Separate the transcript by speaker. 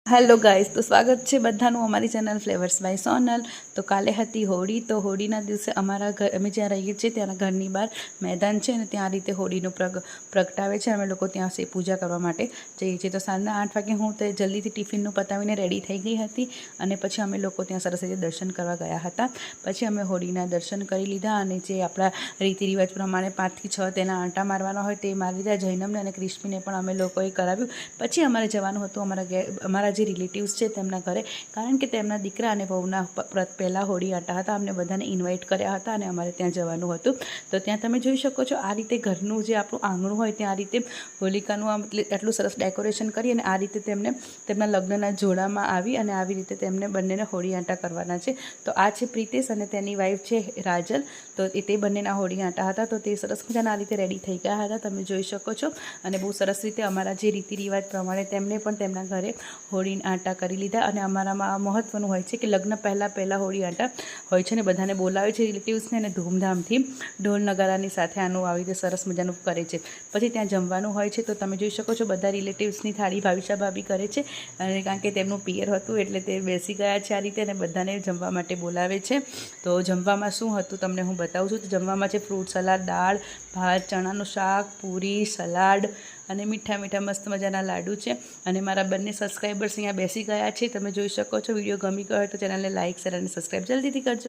Speaker 1: Hello guys, तो स्वागत है बधाનું અમારી ચેનલ ફ્લેવર્સ બાય સોનલ। તો કાલે હતી હોળી। તો હોળીના દિવસે અમારા ઘર અમે જ્યાં રહીએ છીએ ત્યાંના ઘરની બહાર મેદાન છે ને ત્યાં રીતે હોળીનું પ્રગટાવે છે। અમે લોકો ત્યાં સે પૂજા કરવા માટે જઈએ છીએ। તો સાંજના 8 વાગે હું તે જલ્દીથી ટિફિનનું પતાવીને રેડી થઈ ગઈ હતી અને પછી અમે લોકો ત્યાં સરસ રીતે દર્શન કરવા ગયા હતા। પછી અમે હોળીના દર્શન કરી લીધા અને જે આપણા રીતિ રિવાજ પ્રમાણે 5 થી 6 તેના આંટા મારવાના હોય તે મારી લીધા। જૈનમને અને ક્રિસ્પીને પણ અમે લોકોએ કરાવ્યું। પછી અમારે જવાનું હતું અમારા જે રિલેટિવ્સ છે તેમના ઘરે, કારણ કે તેમના દીકરા અને વહુના પહેલાં હોળી આંટા હતા। અમને બધાને ઇન્વાઇટ કર્યા હતા અને અમારે ત્યાં જવાનું હતું। તો ત્યાં તમે જોઈ શકો છો આ રીતે ઘરનું જે આપણું આંગણું હોય ત્યાં આ રીતે હોલિકાનું આમ એટલું સરસ ડેકોરેશન કરી અને આ રીતે તેમને તેમના લગ્નના જોડામાં આવી અને આવી રીતે તેમને બંનેને હોળી આંટા કરવાના છે। તો આ છે પ્રિતેશ અને તેની વાઈફ છે રાજલ। તો તે બંનેના હોળી આંટા હતા। તો તે સરસ મજાના આ રીતે રેડી થઈ ગયા હતા, તમે જોઈ શકો છો। અને બહુ સરસ રીતે અમારા જે રીતિ રિવાજ પ્રમાણે તેમને પણ તેમના ઘરે હોળી આંટા કરી લીધા। અને અમારામાં મહત્વનું હોય છે કે લગ્ન પહેલાં હોળી આંટા હોય છે ને બધાને બોલાવે છે રિલેટિવ્સને અને ધૂમધામથી ઢોલ નગારાની સાથે આનું આવી રીતે સરસ મજાનું કરે છે। પછી ત્યાં જમવાનું હોય છે। તો તમે જોઈ શકો છો બધા રિલેટિવ્સની થાળી ભાવિશા ભાભી કરે છે અને કારણ કે તેમનું પિયર હતું એટલે તે બેસી ગયા છે આ રીતે અને બધાને જમવા માટે બોલાવે છે। તો જમવામાં શું હતું તમને હું બતાવું છું। તો જમવામાં છે ફ્રૂટ સલાડ, દાળ ભાત, ચણાનું શાક, પૂરી, સલાડ અને મીઠા મસ્ત મજાના લાડુ છે। અને મારા બંને સબસ્ક્રાઈબર્સ અહીંયા બેસી ગયા છે, તમે જોઈ શકો છો। વિડીયો ગમી ગયો હોય તો ચેનલને લાઇક, શેર અને સબસ્ક્રાઈબ જલ્દીથી કરજો।